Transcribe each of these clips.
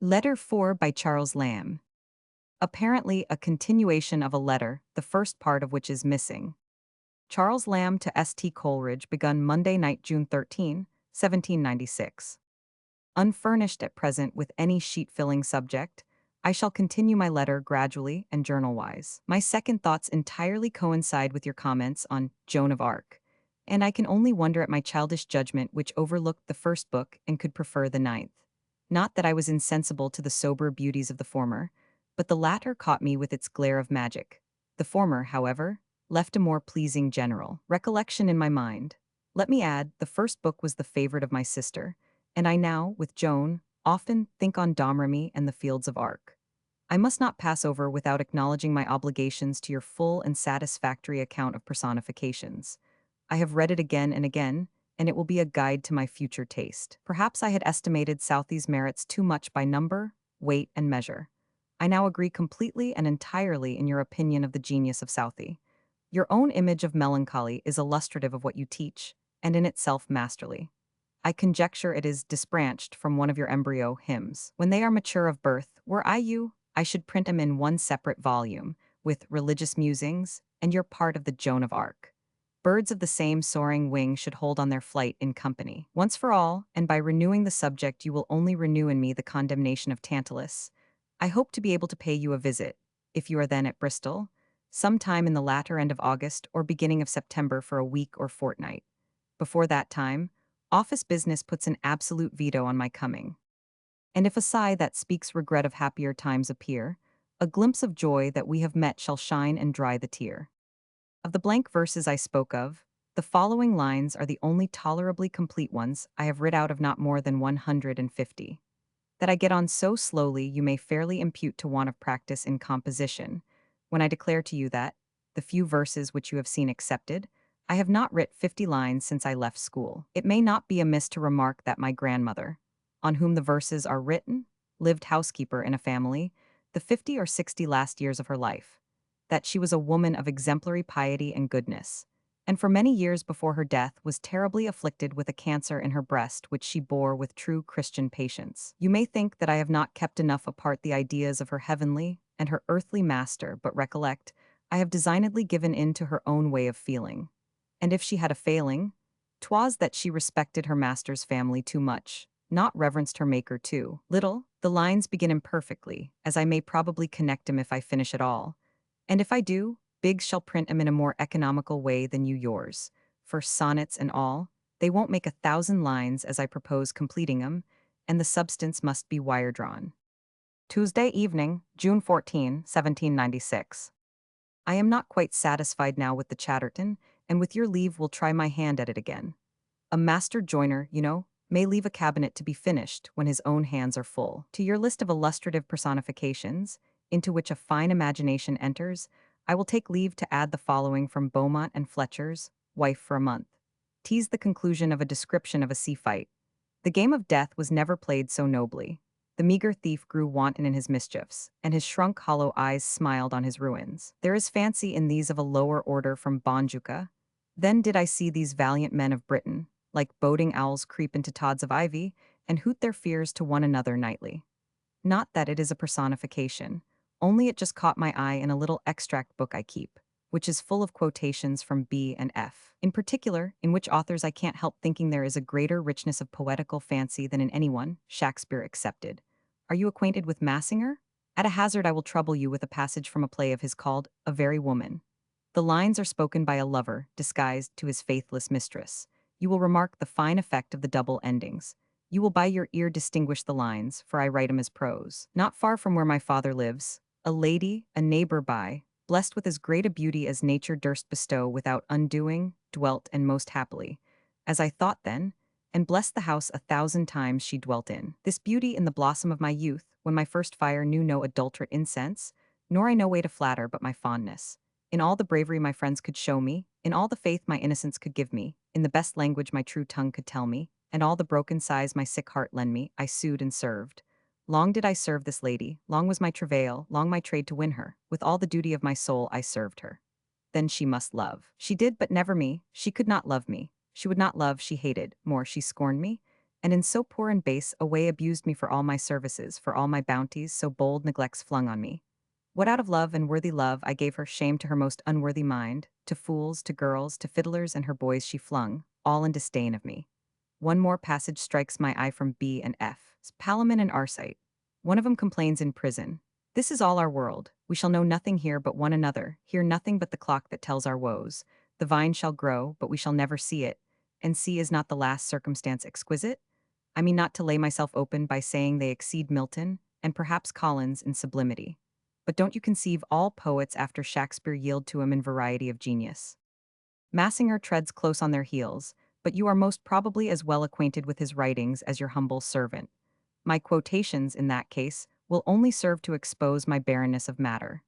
Letter 4 by Charles Lamb. Apparently a continuation of a letter, the first part of which is missing. Charles Lamb to S.T. Coleridge, begun Monday night, June 13, 1796. Unfurnished at present with any sheet-filling subject, I shall continue my letter gradually and journal-wise. My second thoughts entirely coincide with your comments on Joan of Arc, and I can only wonder at my childish judgment which overlooked the first book and could prefer the ninth. Not that I was insensible to the sober beauties of the former, but the latter caught me with its glare of magic. The former, however, left a more pleasing general recollection in my mind. Let me add, the first book was the favorite of my sister, and I now, with Joan, often think on Domremy and the Fields of Arc. I must not pass over without acknowledging my obligations to your full and satisfactory account of personifications. I have read it again and again, and it will be a guide to my future taste. Perhaps I had estimated Southey's merits too much by number, weight, and measure. I now agree completely and entirely in your opinion of the genius of Southey. Your own image of melancholy is illustrative of what you teach, and in itself masterly. I conjecture it is disbranched from one of your embryo hymns. When they are mature of birth, were I you, I should print them in one separate volume, with religious musings, and your part of the Joan of Arc. Birds of the same soaring wing should hold on their flight in company. Once for all, and by renewing the subject you will only renew in me the condemnation of Tantalus. I hope to be able to pay you a visit, if you are then at Bristol, some time in the latter end of August or beginning of September for a week or fortnight. Before that time, office business puts an absolute veto on my coming. And if a sigh that speaks regret of happier times appear, a glimpse of joy that we have met shall shine and dry the tear. Of the blank verses I spoke of, the following lines are the only tolerably complete ones I have writ out of not more than 150. That I get on so slowly you may fairly impute to want of practice in composition, when I declare to you that, the few verses which you have seen accepted, I have not writ 50 lines since I left school. It may not be amiss to remark that my grandmother, on whom the verses are written, lived housekeeper in a family, the 50 or 60 last years of her life, that she was a woman of exemplary piety and goodness, and for many years before her death was terribly afflicted with a cancer in her breast which she bore with true Christian patience. You may think that I have not kept enough apart the ideas of her heavenly and her earthly master, but recollect, I have designedly given in to her own way of feeling. And if she had a failing, 'twas that she respected her master's family too much, not reverenced her maker too little. The lines begin imperfectly, as I may probably connect 'em if I finish at all. And if I do, Biggs shall print 'em in a more economical way than you yours. For sonnets and all, they won't make 1,000 lines as I propose completing 'em, and the substance must be wire-drawn. Tuesday evening, June 14, 1796. I am not quite satisfied now with the Chatterton, and with your leave will try my hand at it again. A master joiner, you know, may leave a cabinet to be finished when his own hands are full. To your list of illustrative personifications, into which a fine imagination enters, I will take leave to add the following from Beaumont and Fletcher's Wife for a Month. Tease the conclusion of a description of a sea fight. The game of death was never played so nobly. The meager thief grew wanton in his mischiefs, and his shrunk hollow eyes smiled on his ruins. There is fancy in these of a lower order from Bonjuca. Then did I see these valiant men of Britain, like boding owls creep into tods of ivy, and hoot their fears to one another nightly. Not that it is a personification, only it just caught my eye in a little extract book I keep, which is full of quotations from B and F. In particular, in which authors I can't help thinking there is a greater richness of poetical fancy than in anyone, Shakespeare excepted. Are you acquainted with Massinger? At a hazard I will trouble you with a passage from a play of his called A Very Woman. The lines are spoken by a lover, disguised to his faithless mistress. You will remark the fine effect of the double endings. You will by your ear distinguish the lines, for I write 'em as prose. Not far from where my father lives, a lady, a neighbor by, blessed with as great a beauty as nature durst bestow without undoing, dwelt and most happily, as I thought then, and blessed the house 1,000 times she dwelt in. This beauty in the blossom of my youth, when my first fire knew no adulterate incense, nor I no way to flatter but my fondness. In all the bravery my friends could show me, in all the faith my innocence could give me, in the best language my true tongue could tell me, and all the broken sighs my sick heart lend me, I sued and served. Long did I serve this lady, long was my travail, long my trade to win her, with all the duty of my soul I served her. Then she must love. She did, but never me, she could not love me. She would not love, she hated, more she scorned me, And in so poor and base a way abused me for all my services, for all my bounties, so bold neglects flung on me. What out of love and worthy love I gave her, shame to her most unworthy mind, to fools, to girls, to fiddlers and her boys she flung, all in disdain of me. One more passage strikes my eye from B and F. Palamon and Arcite. One of 'em complains in prison. This is all our world. We shall know nothing here but one another, hear nothing but the clock that tells our woes. The vine shall grow, but we shall never see it. And see is not the last circumstance exquisite? I mean not to lay myself open by saying they exceed Milton, and perhaps Collins in sublimity. But don't you conceive all poets after Shakespeare yield to him in variety of genius? Massinger treads close on their heels, but you are most probably as well acquainted with his writings as your humble servant. My quotations, in that case, will only serve to expose my barrenness of matter.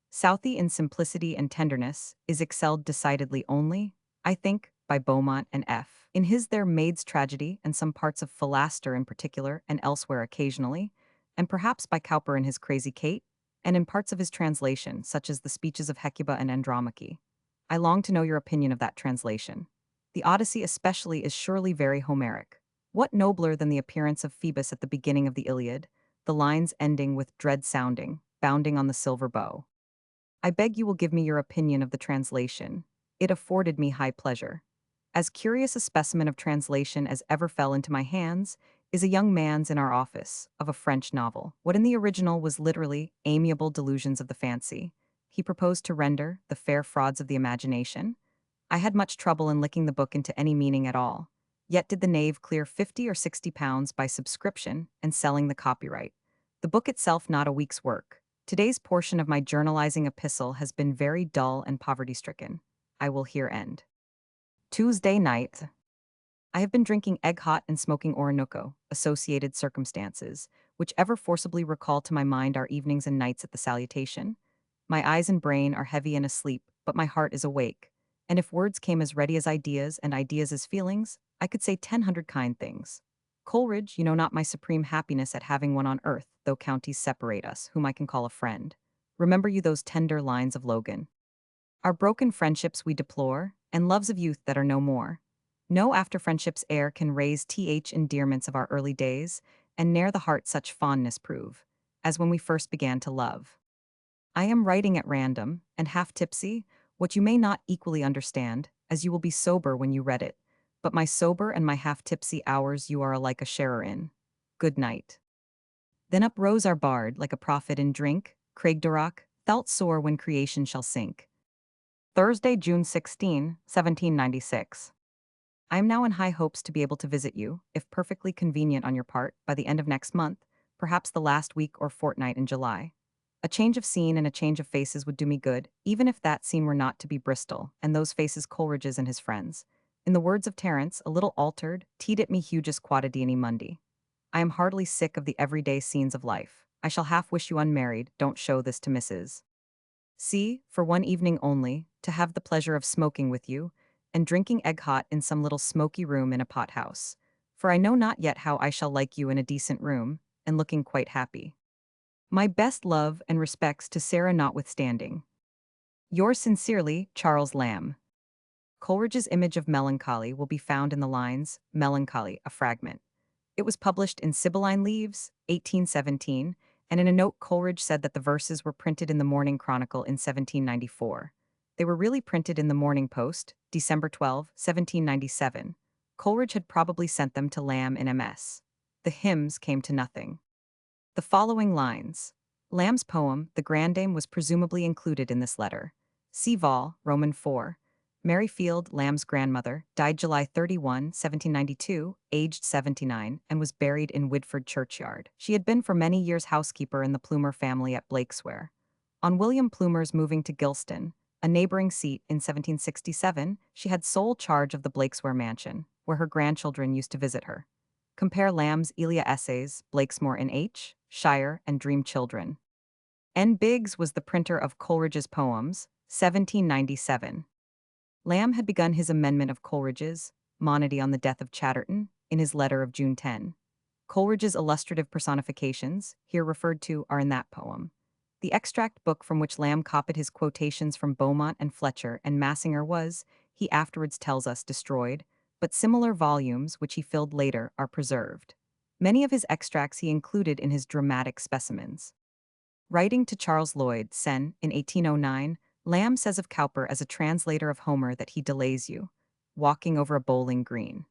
Southey in simplicity and tenderness is excelled decidedly only, I think, by Beaumont and F. In his Their Maid's Tragedy and some parts of Philaster in particular and elsewhere occasionally, and perhaps by Cowper in his Crazy Kate, and in parts of his translation, such as the speeches of Hecuba and Andromache. I long to know your opinion of that translation. The Odyssey especially is surely very Homeric. What nobler than the appearance of Phoebus at the beginning of the Iliad, the lines ending with dread sounding, bounding on the silver bow? I beg you will give me your opinion of the translation. It afforded me high pleasure. As curious a specimen of translation as ever fell into my hands is a young man's in our office, of a French novel. What in the original was literally amiable delusions of the fancy, he proposed to render the fair frauds of the imagination. I had much trouble in licking the book into any meaning at all. Yet did the knave clear 50 or 60 pounds by subscription and selling the copyright. The book itself not a week's work. Today's portion of my journalizing epistle has been very dull and poverty-stricken. I will here end. Tuesday night. I have been drinking egg hot and smoking Orinoco, associated circumstances, which ever forcibly recall to my mind our evenings and nights at the Salutation. My eyes and brain are heavy and asleep, but my heart is awake. And if words came as ready as ideas and ideas as feelings, I could say 10 kind things. Coleridge, you know not my supreme happiness at having one on earth, though counties separate us, whom I can call a friend. Remember you those tender lines of Logan. Our broken friendships we deplore, and loves of youth that are no more. No after friendship's air can raise endearments of our early days, and ne'er the heart such fondness prove, as when we first began to love. I am writing at random, and half tipsy, what you may not equally understand, as you will be sober when you read it, but my sober and my half tipsy hours you are alike a sharer in. Good night. Then up rose our bard like a prophet in drink, Craigdorach, felt sore when creation shall sink. Thursday, June 16, 1796. I am now in high hopes to be able to visit you, if perfectly convenient on your part, by the end of next month, perhaps the last week or fortnight in July. A change of scene and a change of faces would do me good, even if that scene were not to be Bristol, and those faces Coleridge's and his friends. In the words of Terence, a little altered, tidit me hugis quotidiani mundi. I am heartily sick of the everyday scenes of life. I shall half wish you unmarried, don't show this to Mrs. C, for one evening only, to have the pleasure of smoking with you, and drinking egg hot in some little smoky room in a pot house. For I know not yet how I shall like you in a decent room, and looking quite happy. My best love and respects to Sarah notwithstanding. Yours sincerely, Charles Lamb. Coleridge's image of melancholy will be found in the lines, Melancholy, a fragment. It was published in Sibylline Leaves, 1817, and in a note Coleridge said that the verses were printed in the Morning Chronicle in 1794. They were really printed in the Morning Post, December 12, 1797. Coleridge had probably sent them to Lamb in MS. The hymns came to nothing. The following lines. Lamb's poem, The Grandame, was presumably included in this letter. See Vol, Roman 4. Mary Field, Lamb's grandmother, died July 31, 1792, aged 79, and was buried in Woodford churchyard. She had been for many years housekeeper in the Plumer family at Blakesware. On William Plumer's moving to Gilston, a neighboring seat, in 1767, she had sole charge of the Blakesware mansion, where her grandchildren used to visit her. Compare Lamb's Elia Essays, Blakesmore in H, Shire, and Dream Children. N. Biggs was the printer of Coleridge's poems, 1797. Lamb had begun his amendment of Coleridge's Monody on the Death of Chatterton in his letter of June 10. Coleridge's illustrative personifications, here referred to, are in that poem. The extract book from which Lamb copied his quotations from Beaumont and Fletcher and Massinger was, he afterwards tells us, destroyed, but similar volumes, which he filled later, are preserved. Many of his extracts he included in his dramatic specimens. Writing to Charles Lloyd, Sen, in 1809, Lamb says of Cowper as a translator of Homer that he delays you, walking over a bowling green.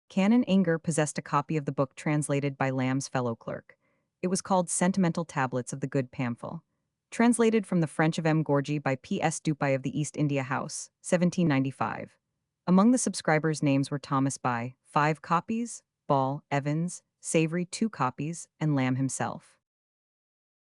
Canon Anger possessed a copy of the book translated by Lamb's fellow clerk. It was called Sentimental Tablets of the Good Pamphile. Translated from the French of M. Gorgy by P. S. Dupay of the East India House, 1795. Among the subscribers' names were Thomas By, 5 copies, Ball, Evans, Savory, 2 copies, and Lamb himself.